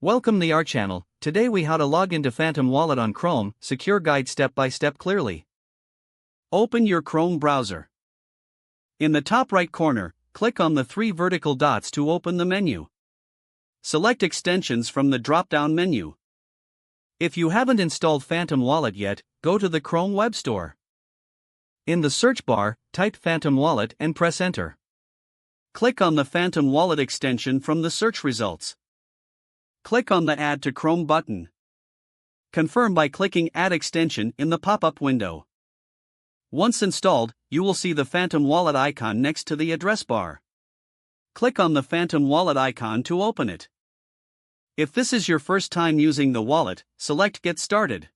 Welcome to our channel. Today we how to log into Phantom Wallet on Chrome, secure guide step by step clearly. Open your Chrome browser. In the top right corner, click on the three vertical dots to open the menu. Select extensions from the drop-down menu. If you haven't installed Phantom Wallet yet, go to the Chrome Web Store. In the search bar, type Phantom Wallet and press enter. Click on the Phantom Wallet extension from the search results. Click on the Add to Chrome button. Confirm by clicking Add Extension in the pop-up window. Once installed, you will see the Phantom Wallet icon next to the address bar. Click on the Phantom Wallet icon to open it. If this is your first time using the wallet, select Get Started.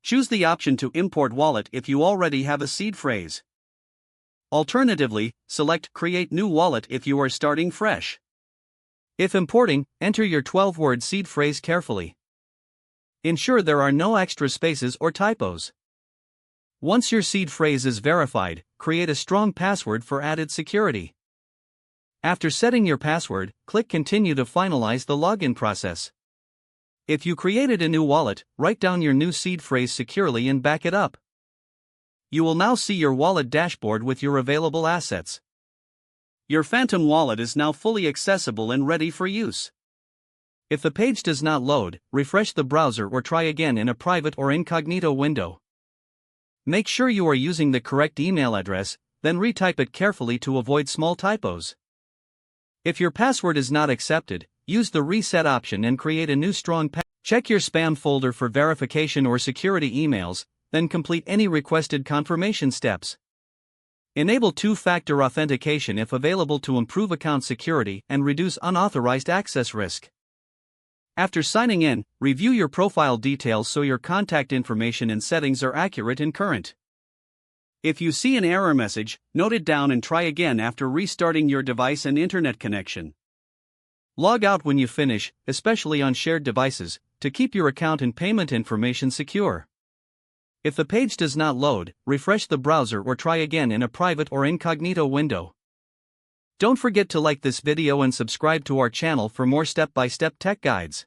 Choose the option to import wallet if you already have a seed phrase. Alternatively, select Create New Wallet if you are starting fresh. If importing, enter your 12-word seed phrase carefully. Ensure there are no extra spaces or typos. Once your seed phrase is verified, create a strong password for added security. After setting your password, click Continue to finalize the login process. If you created a new wallet, write down your new seed phrase securely and back it up. You will now see your wallet dashboard with your available assets. Your Phantom Wallet is now fully accessible and ready for use. If the page does not load, refresh the browser or try again in a private or incognito window. Make sure you are using the correct email address, then retype it carefully to avoid small typos. If your password is not accepted, use the reset option and create a new strong password. Check your spam folder for verification or security emails, then complete any requested confirmation steps. Enable two-factor authentication if available to improve account security and reduce unauthorized access risk. After signing in, review your profile details so your contact information and settings are accurate and current. If you see an error message, note it down and try again after restarting your device and internet connection. Log out when you finish, especially on shared devices, to keep your account and payment information secure. If the page does not load, refresh the browser or try again in a private or incognito window. Don't forget to like this video and subscribe to our channel for more step-by-step tech guides.